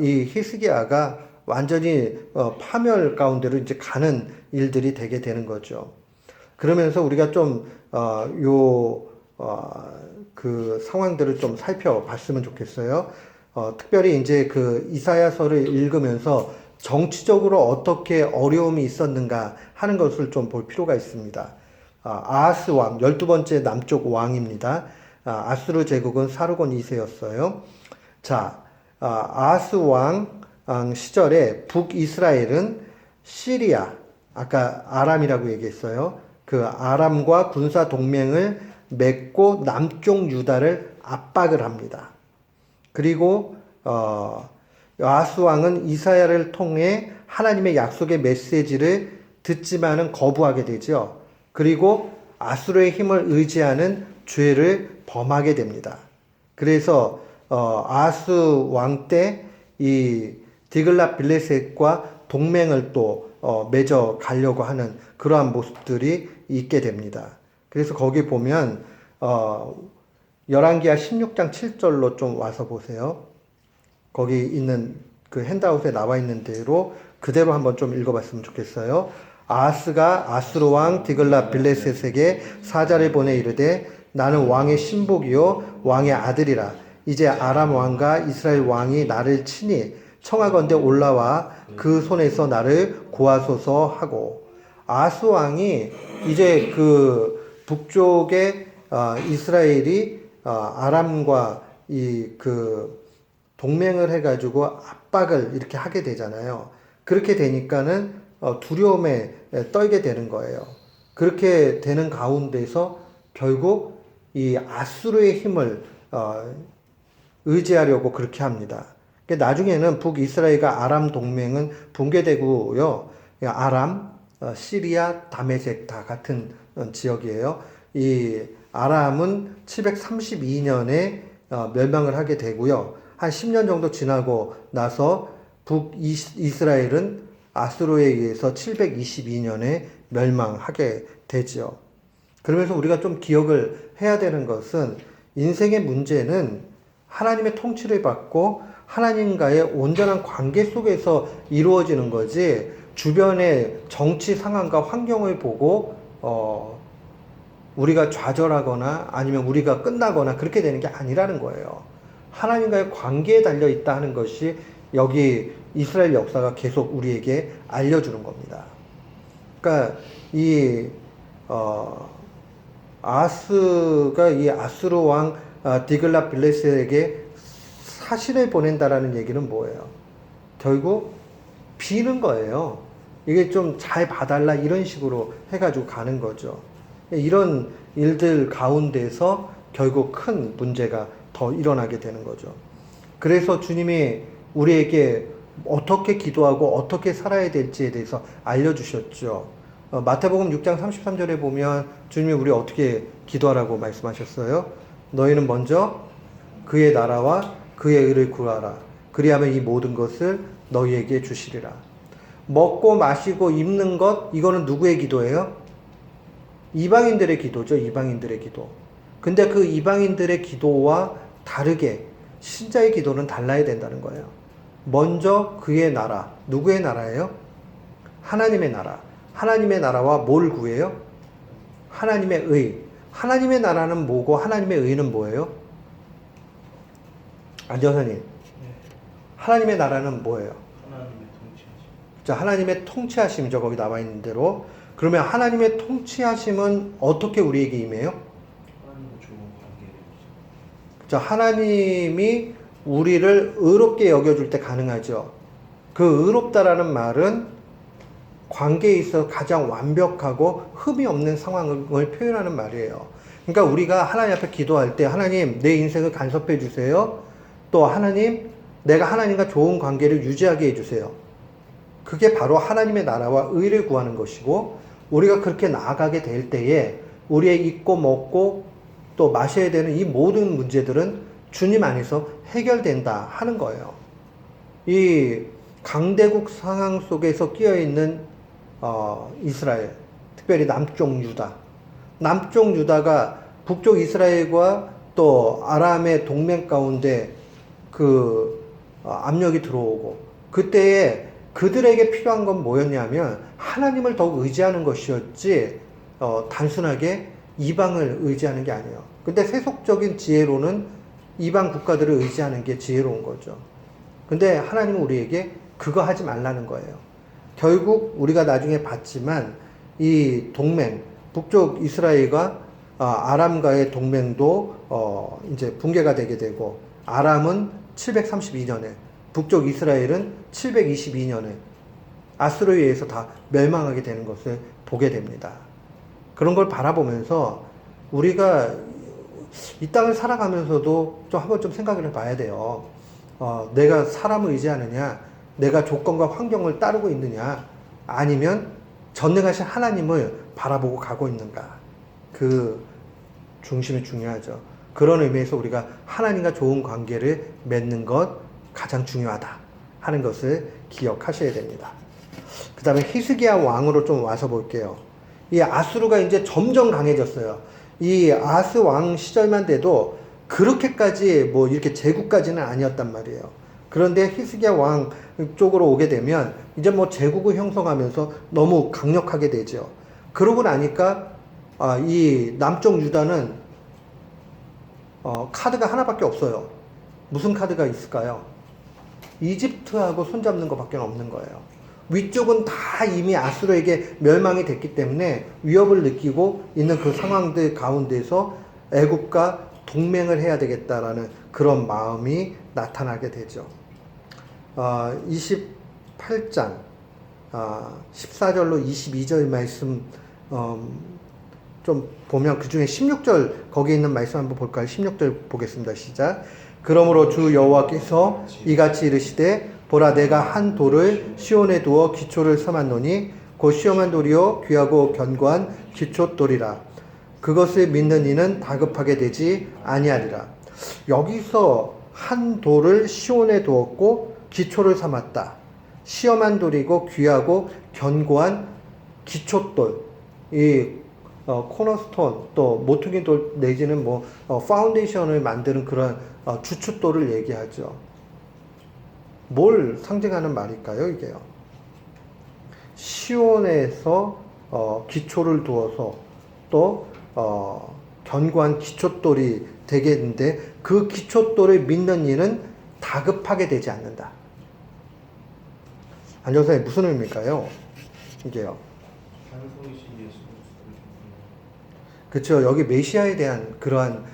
이 히스기야가 완전히 파멸 가운데로 이제 가는 일들이 되게 되는 거죠. 그러면서 우리가 좀 그 상황들을 좀 살펴봤으면 좋겠어요. 특별히 이제 그 이사야서를 읽으면서 정치적으로 어떻게 어려움이 있었는가 하는 것을 좀 볼 필요가 있습니다. 아하스 왕, 12번째 남쪽 왕입니다. 아수르 제국은 사르곤 2세였어요. 자, 아하스 왕 시절에 북이스라엘은 시리아, 아까 아람이라고 얘기했어요. 그 아람과 군사 동맹을 맺고 남쪽 유다를 압박을 합니다. 그리고 아하스 왕은 이사야를 통해 하나님의 약속의 메시지를 듣지만은 거부하게 되죠. 그리고 아수르의 힘을 의지하는 죄를 범하게 됩니다. 그래서 아하스 왕 때 이 디글랏 빌레셋과 동맹을 또 맺어 가려고 하는 그러한 모습들이 있게 됩니다. 그래서 거기 보면 열왕기하 16장 7절로 좀 와서 보세요. 거기 있는 그 핸드아웃에 나와 있는 대로 그대로 한번 좀 읽어봤으면 좋겠어요. 아하스가 아수르 왕 디글랏 빌레셋에게 사자를 보내 이르되 나는 왕의 신복이요 왕의 아들이라. 이제 아람 왕과 이스라엘 왕이 나를 치니 청하건대 올라와 그 손에서 나를 구하소서 하고. 아하스 왕이 이제 그 북쪽에 이스라엘이 아람과 그 동맹을 해가지고 압박을 이렇게 하게 되잖아요. 그렇게 되니까는 두려움에 떨게 되는 거예요. 그렇게 되는 가운데서 결국 이 아수르의 힘을 의지하려고 그렇게 합니다. 나중에는 북이스라엘과 아람 동맹은 붕괴되고요. 아람, 시리아, 다메섹 다 같은 지역이에요. 이 아람은 732년에 멸망을 하게 되고요. 한 10년 정도 지나고 나서 북이스라엘은 아수르에 의해서 722년에 멸망하게 되죠. 그러면서 우리가 좀 기억을 해야 되는 것은 인생의 문제는 하나님의 통치를 받고 하나님과의 온전한 관계 속에서 이루어지는 거지 주변의 정치 상황과 환경을 보고 우리가 좌절하거나 아니면 우리가 끝나거나 그렇게 되는 게 아니라는 거예요. 하나님과의 관계에 달려 있다 하는 것이 여기 이스라엘 역사가 계속 우리에게 알려주는 겁니다. 그러니까 이 아하스가 이 아수르 왕 디글랏 빌레셋에게 사신을 보낸다라는 얘기는 뭐예요? 결국 비는 거예요. 이게 좀 잘 봐달라 이런 식으로 해가지고 가는 거죠. 이런 일들 가운데서 결국 큰 문제가 더 일어나게 되는 거죠. 그래서 주님이 우리에게 어떻게 기도하고 어떻게 살아야 될지에 대해서 알려주셨죠. 마태복음 6장 33절에 보면 주님이 우리 어떻게 기도하라고 말씀하셨어요? 너희는 먼저 그의 나라와 그의 의를 구하라. 그리하면 이 모든 것을 너희에게 주시리라. 먹고 마시고 입는 것, 이거는 누구의 기도예요? 이방인들의 기도죠. 이방인들의 기도. 근데 그 이방인들의 기도와 다르게 신자의 기도는 달라야 된다는 거예요. 먼저 그의 나라. 누구의 나라예요? 하나님의 나라. 하나님의 나라와 뭘 구해요? 하나님의 의. 하나님의 나라는 뭐고 하나님의 의는 뭐예요? 안전사님. 하나님의 나라는 뭐예요? 하나님의 통치하심. 자, 하나님의 통치하심이죠. 거기 나와 있는 대로. 그러면 하나님의 통치하심은 어떻게 우리에게 임해요? 하나님과 좋은 관계를 유지. 자, 하나님이 우리를 의롭게 여겨줄 때 가능하죠. 그 의롭다라는 말은 관계에 있어 가장 완벽하고 흠이 없는 상황을 표현하는 말이에요. 그러니까 우리가 하나님 앞에 기도할 때 하나님 내 인생을 간섭해 주세요. 또 하나님 내가 하나님과 좋은 관계를 유지하게 해주세요. 그게 바로 하나님의 나라와 의를 구하는 것이고 우리가 그렇게 나아가게 될 때에 우리의 입고 먹고 또 마셔야 되는 이 모든 문제들은 주님 안에서 해결된다 하는 거예요. 이 강대국 상황 속에서 끼어있는 이스라엘, 특별히 남쪽 유다. 남쪽 유다가 북쪽 이스라엘과 또 아람의 동맹 가운데 압력이 들어오고 그때에 그들에게 필요한 건 뭐였냐면 하나님을 더욱 의지하는 것이었지 단순하게 이방을 의지하는 게 아니에요. 근데 세속적인 지혜로는 이방 국가들을 의지하는 게 지혜로운 거죠. 근데 하나님은 우리에게 그거 하지 말라는 거예요. 결국 우리가 나중에 봤지만 이 동맹, 북쪽 이스라엘과 아람과의 동맹도 이제 붕괴가 되게 되고 아람은 732년에 북쪽 이스라엘은 722년에 아수르에 의해서 다 멸망하게 되는 것을 보게 됩니다. 그런 걸 바라보면서 우리가 이 땅을 살아가면서도 좀 한번 좀 생각을 해봐야 돼요. 내가 사람을 의지하느냐, 내가 조건과 환경을 따르고 있느냐, 아니면 전능하신 하나님을 바라보고 가고 있는가. 그 중심이 중요하죠. 그런 의미에서 우리가 하나님과 좋은 관계를 맺는 것 가장 중요하다 하는 것을 기억하셔야 됩니다. 그 다음에 히스기야 왕으로 좀 와서 볼게요. 이 아수르가 이제 점점 강해졌어요. 이 아스 왕 시절만 돼도 그렇게까지 뭐 이렇게 제국까지는 아니었단 말이에요. 그런데 히스기야 왕 쪽으로 오게 되면 이제 뭐 제국을 형성하면서 너무 강력하게 되죠. 그러고 나니까 이 남쪽 유다는 카드가 하나밖에 없어요. 무슨 카드가 있을까요? 이집트하고 손잡는 것밖에 없는 거예요. 위쪽은 다 이미 아수르에게 멸망이 됐기 때문에 위협을 느끼고 있는 그 상황들 가운데서 애국과 동맹을 해야 되겠다라는 그런 마음이 나타나게 되죠. 28장 14절로 22절 말씀 좀 보면 그 중에 16절 거기에 있는 말씀 한번 볼까요? 16절 보겠습니다. 시작. 그러므로 주 여호와께서 이같이 이르시되 보라 내가 한 돌을 시온에 두어 기초를 삼았노니 곧 시험한 돌이요 귀하고 견고한 기초돌이라. 그것을 믿는 이는 다급하게 되지 아니하리라. 여기서 한 돌을 시온에 두었고 기초를 삼았다. 시험한 돌이고 귀하고 견고한 기초돌. 이 코너스톤 또 모퉁이 돌 내지는 뭐 파운데이션을 만드는 그런 주춧돌을 얘기하죠. 뭘 상징하는 말일까요, 이게요? 시온에서 기초를 두어서 또 견고한 기초돌이 되겠는데 그 기초돌을 믿는 이는 다급하게 되지 않는다. 안정사님 무슨 의미일까요? 이게요. 찬송이신 예수 그렇죠. 여기 메시아에 대한 그러한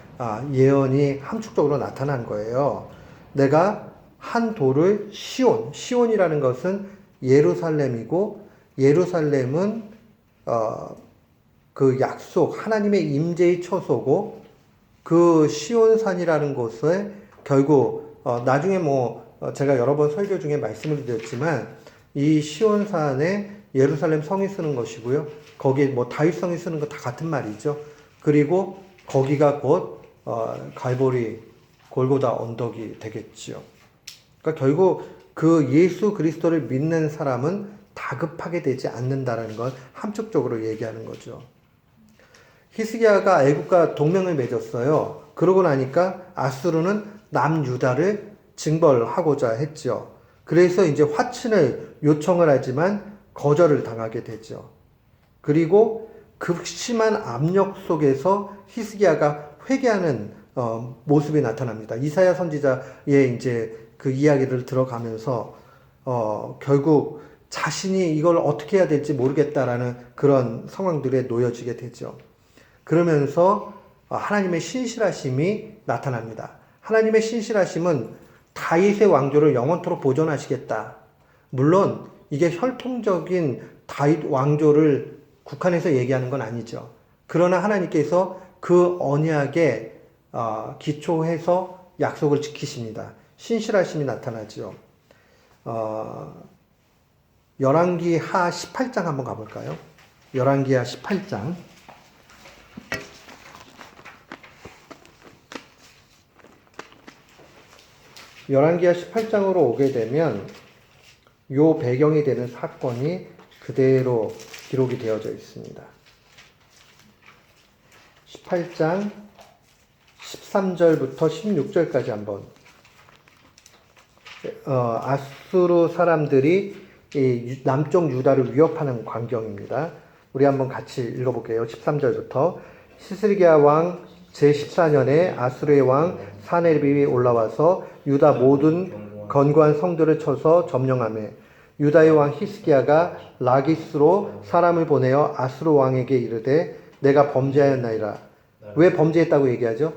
예언이 함축적으로 나타난 거예요. 내가 한 돌을 시온이라는 것은 예루살렘이고 예루살렘은 그 약속, 하나님의 임재의 처소고 그 시온산이라는 곳에 결국 나중에 제가 여러 번 설교 중에 말씀을 드렸지만 이 시온산에 예루살렘 성이 쓰는 것이고요. 거기에 다윗 성이 쓰는 거 다 같은 말이죠. 그리고 거기가 곧 갈보리 골고다 언덕이 되겠지요. 그러니까 결국 그 예수 그리스도를 믿는 사람은 다급하게 되지 않는다라는 걸 함축적으로 얘기하는 거죠. 히스기야가 애국과 동맹을 맺었어요. 그러고 나니까 아수르는 남유다를 징벌하고자 했죠. 그래서 이제 화친을 요청을 하지만 거절을 당하게 되죠. 그리고 극심한 압력 속에서 히스기야가 회개하는 모습이 나타납니다. 이사야 선지자의 이제 그 이야기를 들어가면서 결국 자신이 이걸 어떻게 해야 될지 모르겠다라는 그런 상황들에 놓여지게 되죠. 그러면서 하나님의 신실하심이 나타납니다. 하나님의 신실하심은 다윗의 왕조를 영원토록 보존하시겠다. 물론 이게 혈통적인 다윗 왕조를 국한해서 얘기하는 건 아니죠. 그러나 하나님께서 그 언약에 기초해서 약속을 지키십니다. 신실하심이 나타나죠. 열왕기 하 18장 한번 가볼까요? 열왕기 하 18장. 열왕기하 18장으로 오게 되면 요 배경이 되는 사건이 그대로 기록이 되어져 있습니다. 18장 13절부터 16절까지 한번 아수르 사람들이 이 남쪽 유다를 위협하는 광경입니다. 우리 한번 같이 읽어볼게요. 13절부터 히스기야 왕 제14년에 아수르의 왕 사네립이 올라와서 유다 모든 견고한 성들을 쳐서 점령하며 유다의 왕 히스기야가 라기스로 사람을 보내어 아수르 왕에게 이르되 내가 범죄하였나이다. 왜 범죄했다고 얘기하죠?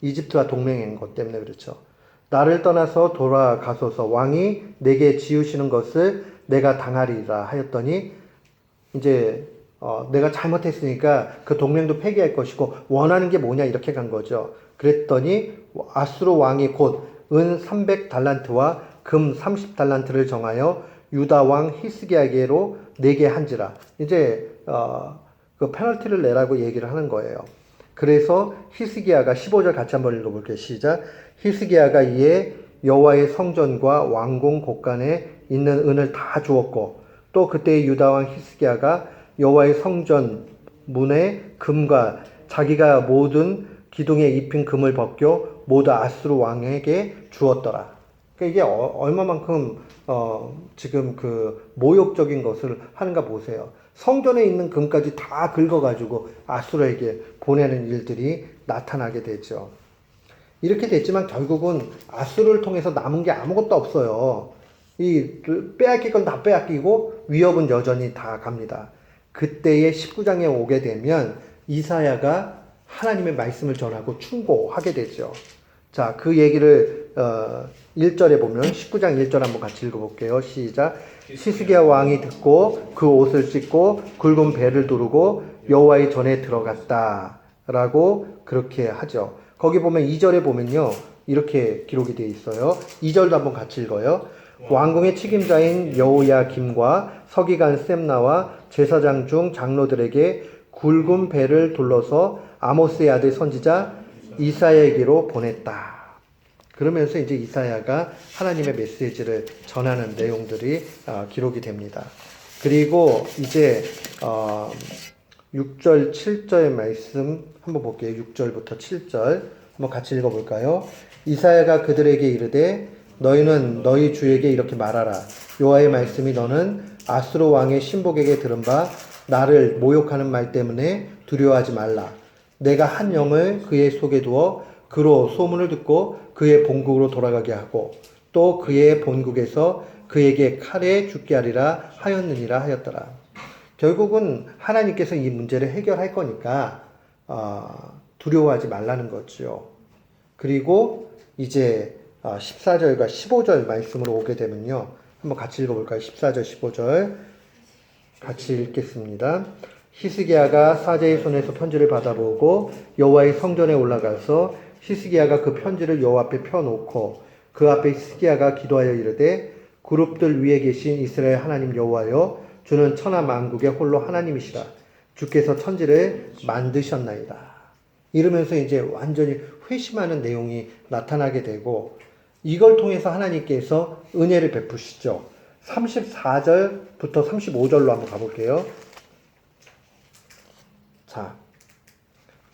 이집트와 동맹인 것 때문에 그렇죠. 나를 떠나서 돌아가소서. 왕이 내게 지으시는 것을 내가 당하리라 하였더니 이제 내가 잘못했으니까 그 동맹도 폐기할 것이고 원하는 게 뭐냐 이렇게 간 거죠. 그랬더니 아수르 왕이 곧 은 300달란트와 금 30달란트를 정하여 유다 왕 히스기야에게로 내게 한지라. 이제 그 페널티를 내라고 얘기를 하는 거예요. 그래서 히스기야가 15절 같이 한번 읽어볼게요. 시작. 히스기야가 이에 여호와의 성전과 왕궁 곳간에 있는 은을 다 주었고 또 그때 유다 왕 히스기야가 여호와의 성전 문에 금과 자기가 모든 기둥에 입힌 금을 벗겨 모두 아수르 왕에게 주었더라. 그러니까 이게 얼마만큼 지금 그 모욕적인 것을 하는가 보세요. 성전에 있는 금까지 다 긁어가지고 아수르에게 보내는 일들이 나타나게 되죠. 이렇게 됐지만 결국은 아수르를 통해서 남은 게 아무것도 없어요. 이 빼앗길 건 다 빼앗기고 위협은 여전히 다 갑니다. 그때의 19장에 오게 되면 이사야가 하나님의 말씀을 전하고 충고하게 되죠. 자, 그 얘기를 1절에 보면 19장 1절 한번 같이 읽어볼게요. 시작. 히스기야 왕이 듣고 그 옷을 찢고 굵은 배를 두르고 여호와의 전에 들어갔다 라고 그렇게 하죠. 거기 보면 2절에 보면요 이렇게 기록이 되어 있어요. 2절도 한번 같이 읽어요. 왕궁의 책임자인 여호야김과 서기관 셈나와 제사장 중 장로들에게 굵은 배를 둘러서 아모스의 아들 선지자 이사야에게로 보냈다. 그러면서 이제 이사야가 하나님의 메시지를 전하는 내용들이 기록이 됩니다. 그리고 이제 6절, 7절 말씀 한번 볼게요. 6절부터 7절 한번 같이 읽어볼까요? 이사야가 그들에게 이르되 너희는 너희 주에게 이렇게 말하라. 여호와의 말씀이 너는 아수르 왕의 신복에게 들은 바 나를 모욕하는 말 때문에 두려워하지 말라. 내가 한 영을 그의 속에 두어 그로 소문을 듣고 그의 본국으로 돌아가게 하고 또 그의 본국에서 그에게 칼에 죽게 하리라 하였느니라 하였더라. 결국은 하나님께서 이 문제를 해결할 거니까 두려워하지 말라는 거죠. 그리고 이제 14절과 15절 말씀으로 오게 되면요. 한번 같이 읽어볼까요? 14절, 15절. 같이 읽겠습니다. 히스기야가 사제의 손에서 편지를 받아보고 여호와의 성전에 올라가서 히스기야가 그 편지를 여호와 앞에 펴놓고 그 앞에 히스기야가 기도하여 이르되 그룹들 위에 계신 이스라엘 하나님 여호와여 주는 천하 만국의 홀로 하나님이시라 주께서 천지를 만드셨나이다. 이러면서 이제 완전히 회심하는 내용이 나타나게 되고 이걸 통해서 하나님께서 은혜를 베푸시죠. 34절부터 35절로 한번 가볼게요. 자,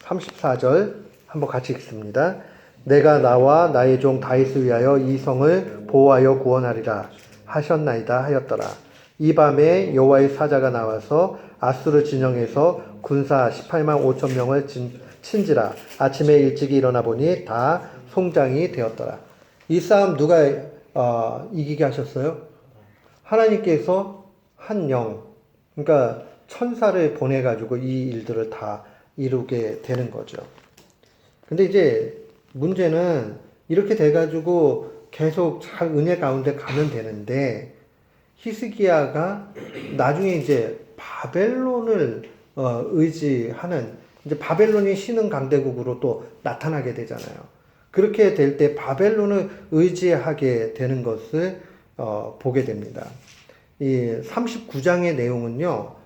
34절 한번 같이 읽습니다. 내가 나와 나의 종 다윗을 위하여 이 성을 보호하여 구원하리라 하셨나이다 하였더라. 이 밤에 여호와의 사자가 나와서 아수르 진영에서 군사 18만 5천 명을 친지라. 아침에 일찍이 일어나 보니 다 송장이 되었더라. 이 싸움 누가 이기게 하셨어요? 하나님께서 한 영, 그러니까 천사를 보내가지고 이 일들을 다 이루게 되는 거죠. 근데 이제 문제는 이렇게 돼가지고 계속 잘 은혜 가운데 가면 되는데 히스기야가 나중에 이제 바벨론을 의지하는 이제 바벨론이 신흥 강대국으로 또 나타나게 되잖아요. 그렇게 될 때 바벨론을 의지하게 되는 것을 보게 됩니다. 이 39장의 내용은요,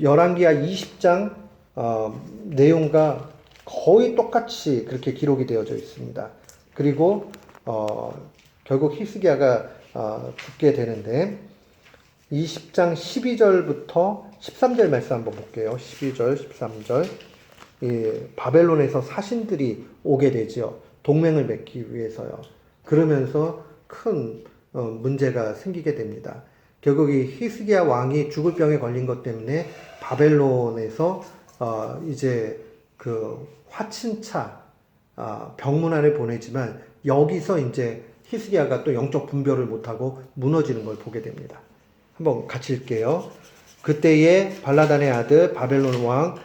열왕기하 20장 내용과 거의 똑같이 그렇게 기록이 되어져 있습니다. 그리고 결국 히스기야가 죽게 되는데 20장 12절부터 13절 말씀 한번 볼게요. 12절, 13절. 바벨론에서 사신들이 오게 되지요. 동맹을 맺기 위해서요. 그러면서 큰 문제가 생기게 됩니다. 결국 이 히스기야 왕이 죽을 병에 걸린 것 때문에 바벨론에서 이제 그 화친차 병문안을 보내지만 여기서 이제 히스기야가 또 영적 분별을 못하고 무너지는 걸 보게 됩니다. 한번 같이 읽게요. 그때에 발라단의 아들 바벨론 왕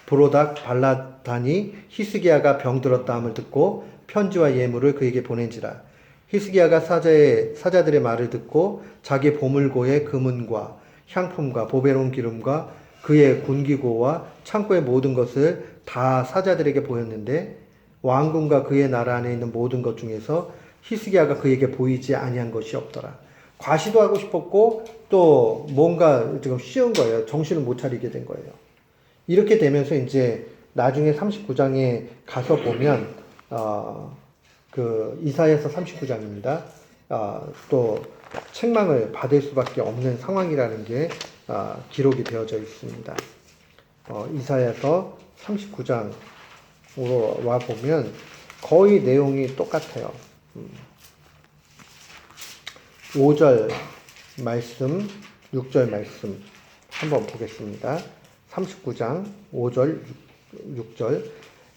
브로닥 발라단이 히스기야가 병들었다 함을 듣고 편지와 예물을 그에게 보낸지라. 히스기야가 사자들의 말을 듣고 자기 보물고의 금은과 향품과 보배로운 기름과 그의 군기고와 창고의 모든 것을 다 사자들에게 보였는데 왕궁과 그의 나라 안에 있는 모든 것 중에서 히스기야가 그에게 보이지 아니한 것이 없더라. 과시도 하고 싶었고 또 뭔가 지금 쉬운 거예요. 정신을 못 차리게 된 거예요. 이렇게 되면서 이제 나중에 39장에 가서 보면 그 이사야서 39장입니다. 또 책망을 받을 수밖에 없는 상황이라는 게 기록이 되어져 있습니다. 이사야서 39장으로 와 보면 거의 내용이 똑같아요. 5절 말씀, 6절 말씀 한번 보겠습니다. 39장 5절, 6절.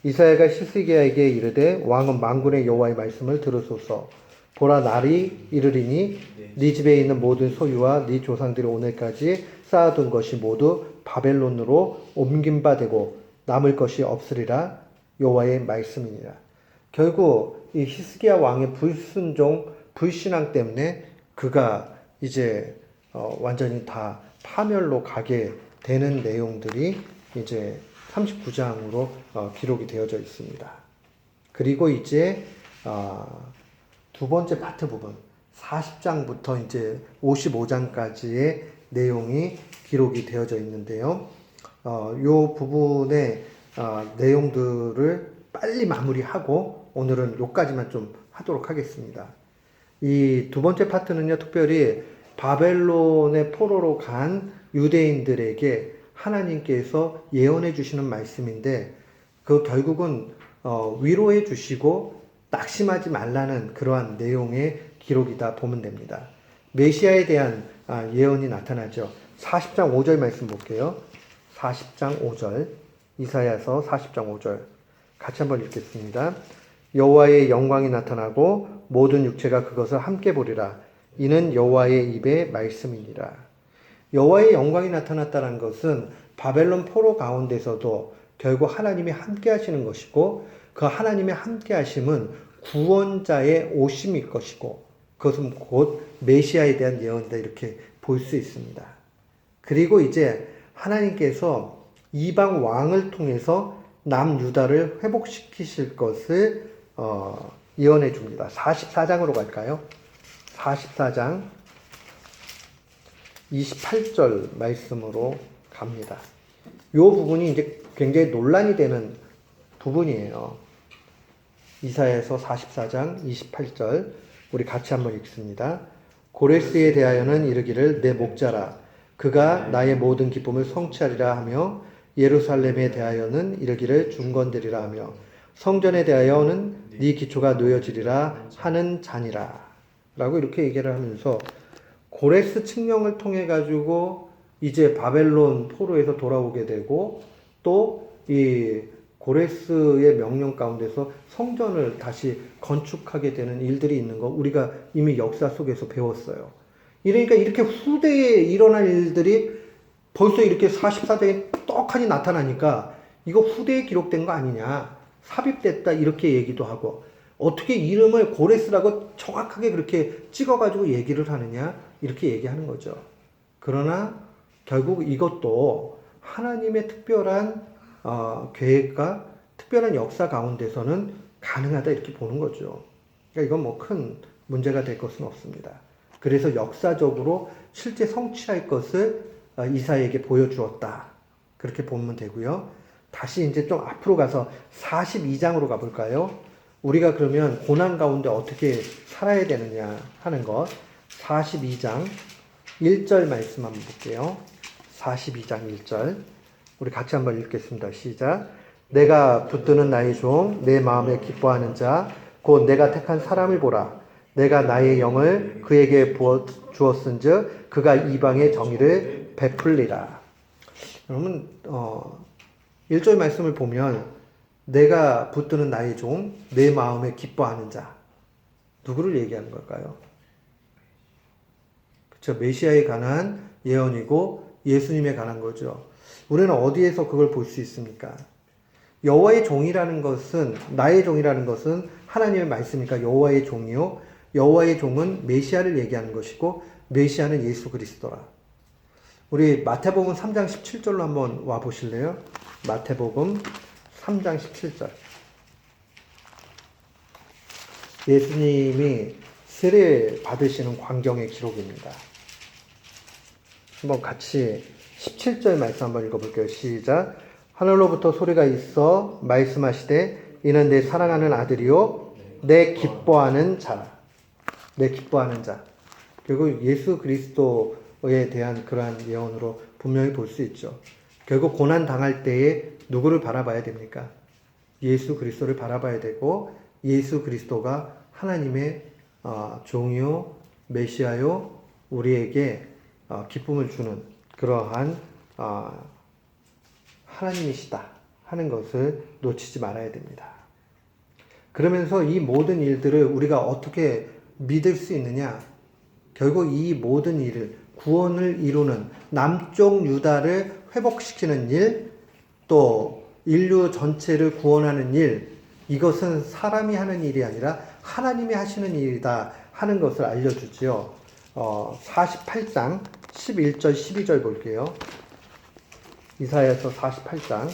이사야가 히스기야에게 이르되 왕은 만군의 여호와의 말씀을 들으소서. 보라, 날이 이르리니 네 집에 있는 모든 소유와 네 조상들이 오늘까지 쌓아둔 것이 모두 바벨론으로 옮긴 바 되고 남을 것이 없으리라. 여호와의 말씀이니라. 결국 이 히스기야 왕의 불순종, 불신앙 때문에 그가 이제 완전히 다 파멸로 가게 되는 내용들이 이제 39장으로 기록이 되어져 있습니다. 그리고 이제 두 번째 파트 부분 40장부터 이제 55장까지의 내용이 기록이 되어져 있는데요. 요 부분의 내용들을 빨리 마무리하고 오늘은 요까지만 좀 하도록 하겠습니다. 이 두 번째 파트는요, 특별히 바벨론의 포로로 간 유대인들에게 하나님께서 예언해 주시는 말씀인데, 그 결국은 위로해 주시고 낙심하지 말라는 그러한 내용의 기록이다 보면 됩니다. 메시아에 대한 예언이 나타나죠. 40장 5절 말씀 볼게요. 40장 5절, 이사야서 40장 5절 같이 한번 읽겠습니다. 여호와의 영광이 나타나고 모든 육체가 그것을 함께 보리라. 이는 여호와의 입의 말씀이니라. 여호와의 영광이 나타났다는 것은 바벨론 포로 가운데서도 결국 하나님이 함께 하시는 것이고, 그 하나님의 함께 하심은 구원자의 오심일 것이고, 그것은 곧 메시아에 대한 예언이다, 이렇게 볼 수 있습니다. 그리고 이제 하나님께서 이방 왕을 통해서 남유다를 회복시키실 것을 예언해 줍니다. 44장으로 갈까요? 44장 28절 말씀으로 갑니다. 이 부분이 이제 굉장히 논란이 되는 부분이에요. 이사야서 44장 28절 우리 같이 한번 읽습니다. 고레스에 대하여는 이르기를 내 목자라 그가 나의 모든 기쁨을 성취하리라 하며 예루살렘에 대하여는 이르기를 중건되리라 하며 성전에 대하여는 네 기초가 놓여지리라 하는 자니라 라고 이렇게 얘기를 하면서 고레스 칙령을 통해 가지고 이제 바벨론 포로에서 돌아오게 되고 또 이 고레스의 명령 가운데서 성전을 다시 건축하게 되는 일들이 있는 거 우리가 이미 역사 속에서 배웠어요. 그러니까 이렇게 후대에 일어날 일들이 벌써 이렇게 44장에 떡하니 나타나니까 이거 후대에 기록된 거 아니냐, 삽입됐다 이렇게 얘기도 하고 어떻게 이름을 고레스라고 정확하게 그렇게 찍어가지고 얘기를 하느냐 이렇게 얘기하는 거죠. 그러나 결국 이것도 하나님의 특별한 계획과 특별한 역사 가운데서는 가능하다 이렇게 보는 거죠. 그러니까 이건 뭐 큰 문제가 될 것은 없습니다. 그래서 역사적으로 실제 성취할 것을 이사야에게 보여주었다. 그렇게 보면 되고요. 다시 이제 좀 앞으로 가서 42장으로 가볼까요? 우리가 그러면 고난 가운데 어떻게 살아야 되느냐 하는 것. 42장 1절 말씀 한번 볼게요. 42장 1절. 우리 같이 한번 읽겠습니다. 시작. 내가 붙드는 나의 종, 내 마음에 기뻐하는 자, 곧 내가 택한 사람을 보라. 내가 나의 영을 그에게 부어 주었은즉 그가 이방의 정의를 베풀리라. 여러분 1절 말씀을 보면 내가 붙드는 나의 종, 내 마음에 기뻐하는 자. 누구를 얘기하는 걸까요? 그렇죠. 메시아에 관한 예언이고 예수님에 관한 거죠. 우리는 어디에서 그걸 볼 수 있습니까? 여호와의 종이라는 것은 나의 종이라는 것은 하나님의 말씀이니까 여호와의 종이요. 여호와의 종은 메시아를 얘기하는 것이고 메시아는 예수 그리스도라. 우리 마태복음 3장 17절로 한번 와 보실래요? 마태복음 3장 17절. 예수님이 세례 받으시는 광경의 기록입니다. 한번 같이 17절 말씀 한번 읽어볼게요. 시작. 하늘로부터 소리가 있어 말씀하시되 이는 내 사랑하는 아들이요 내 기뻐하는 자라. 내 기뻐하는 자. 결국 예수 그리스도에 대한 그러한 예언으로 분명히 볼 수 있죠. 결국 고난 당할 때에 누구를 바라봐야 됩니까? 예수 그리스도를 바라봐야 되고 예수 그리스도가 하나님의 종이요 메시아요 우리에게 기쁨을 주는 그러한 하나님이시다 하는 것을 놓치지 말아야 됩니다. 그러면서 이 모든 일들을 우리가 어떻게 믿을 수 있느냐? 결국 이 모든 일을 구원을 이루는 남쪽 유다를 회복시키는 일, 또 인류 전체를 구원하는 일, 이것은 사람이 하는 일이 아니라 하나님이 하시는 일이다 하는 것을 알려주지요. 48장 11절 12절 볼게요. 이사야서 48장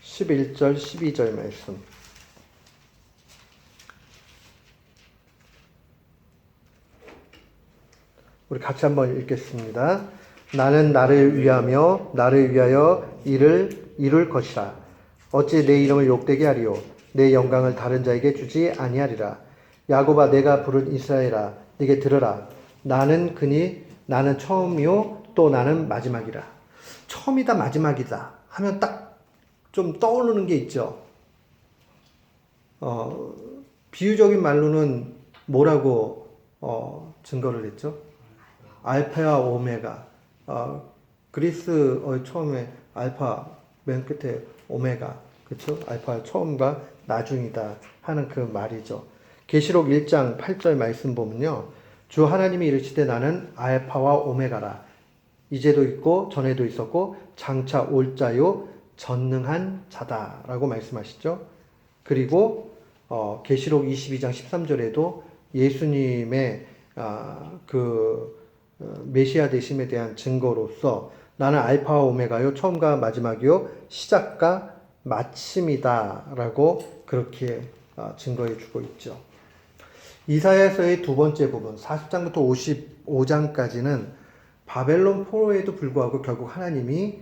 11절 12절 말씀. 우리 같이 한번 읽겠습니다. 나는 나를 위하며 나를 위하여 이를 이룰 것이라. 어찌 내 이름을 욕되게 하리요 내 영광을 다른 자에게 주지 아니하리라. 야곱아 내가 부른 이스라엘아 네게 들으라. 나는 그니 나는 처음이요 또 나는 마지막이라. 처음이다 마지막이다 하면 딱 좀 떠오르는 게 있죠. 비유적인 말로는 뭐라고 증거를 했죠? 알파와 오메가. 그리스어의 처음에 알파, 맨 끝에 오메가. 그쵸? 알파 처음과 나중이다 하는 그 말이죠. 계시록 1장 8절 말씀 보면요. 주 하나님이 이르시되 나는 알파와 오메가라. 이제도 있고 전에도 있었고 장차 올 자요 전능한 자다라고 말씀하시죠. 그리고 계시록 22장 13절에도 예수님의 메시아 되심에 대한 증거로서 나는 알파와 오메가요 처음과 마지막이요 시작과 마침이다 라고 그렇게 증거해 주고 있죠. 이사야서의 두 번째 부분 40장부터 55장까지는 바벨론 포로에도 불구하고 결국 하나님이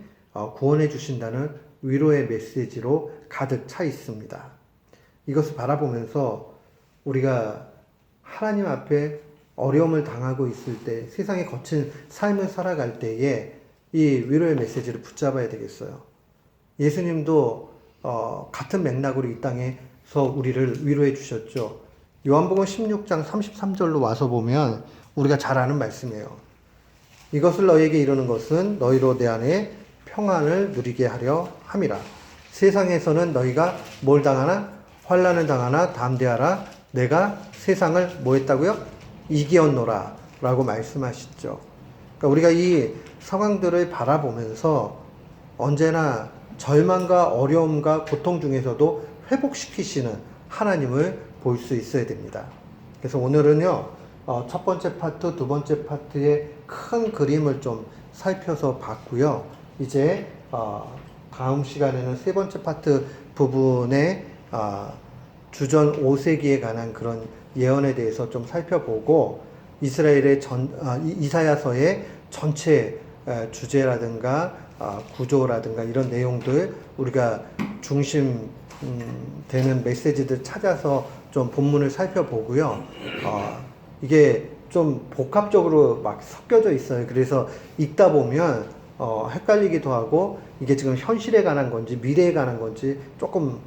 구원해 주신다는 위로의 메시지로 가득 차 있습니다. 이것을 바라보면서 우리가 하나님 앞에 어려움을 당하고 있을 때, 세상에 거친 삶을 살아갈 때에 이 위로의 메시지를 붙잡아야 되겠어요. 예수님도 같은 맥락으로 이 땅에서 우리를 위로해 주셨죠. 요한복음 16장 33절로 와서 보면 우리가 잘 아는 말씀이에요. 이것을 너희에게 이루는 것은 너희로 내 안에 평안을 누리게 하려 함이라. 세상에서는 너희가 뭘 당하나? 환난을 당하나 담대하라. 내가 세상을 뭐 했다고요? 이기었노라 라고 말씀하시죠. 그러니까 우리가 이 상황들을 바라보면서 언제나 절망과 어려움과 고통 중에서도 회복시키시는 하나님을 볼 수 있어야 됩니다. 그래서 오늘은요, 첫 번째 파트, 두 번째 파트의 큰 그림을 좀 살펴서 봤고요. 이제 다음 시간에는 세 번째 파트 부분의 주전 5세기에 관한 그런 예언에 대해서 좀 살펴보고 이스라엘의 이사야서의 전체 주제라든가 구조라든가 이런 내용들 우리가 중심 되는 메시지들 찾아서 좀 본문을 살펴보고요. 이게 좀 복합적으로 막 섞여져 있어요. 그래서 읽다 보면 헷갈리기도 하고 이게 지금 현실에 관한 건지 미래에 관한 건지 조금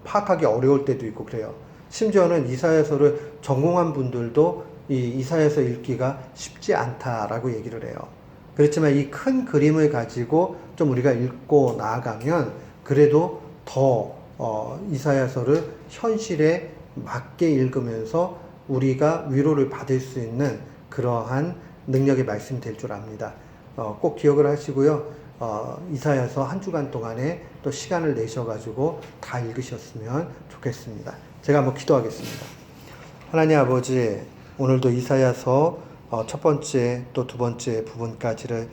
파악하기 어려울 때도 있고 그래요. 심지어는 이사야서를 전공한 분들도 이 이사야서 읽기가 쉽지 않다라고 얘기를 해요. 그렇지만 이 큰 그림을 가지고 좀 우리가 읽고 나아가면 그래도 더 이사야서를 현실에 맞게 읽으면서 우리가 위로를 받을 수 있는 그러한 능력의 말씀이 될 줄 압니다. 꼭 기억을 하시고요. 이사야서 한 주간 동안에 또 시간을 내셔가지고 다 읽으셨으면 좋겠습니다. 제가 한번 기도하겠습니다. 하나님 아버지, 오늘도 이사야서 첫 번째 또 두 번째 부분까지를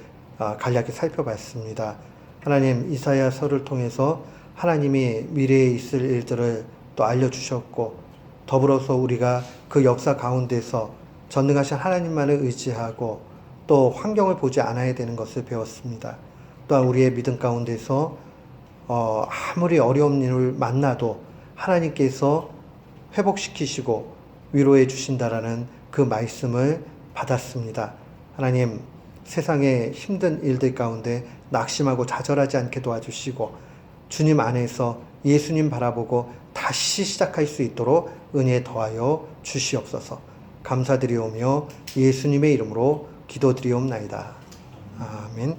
간략히 살펴봤습니다. 하나님, 이사야서를 통해서 하나님이 미래에 있을 일들을 또 알려주셨고 더불어서 우리가 그 역사 가운데서 전능하신 하나님만을 의지하고 또 환경을 보지 않아야 되는 것을 배웠습니다. 또한 우리의 믿음 가운데서 아무리 어려운 일을 만나도 하나님께서 회복시키시고 위로해 주신다라는 그 말씀을 받았습니다. 하나님, 세상의 힘든 일들 가운데 낙심하고 좌절하지 않게 도와주시고 주님 안에서 예수님 바라보고 다시 시작할 수 있도록 은혜 더하여 주시옵소서. 감사드리오며 예수님의 이름으로 기도드리옵나이다. 아멘.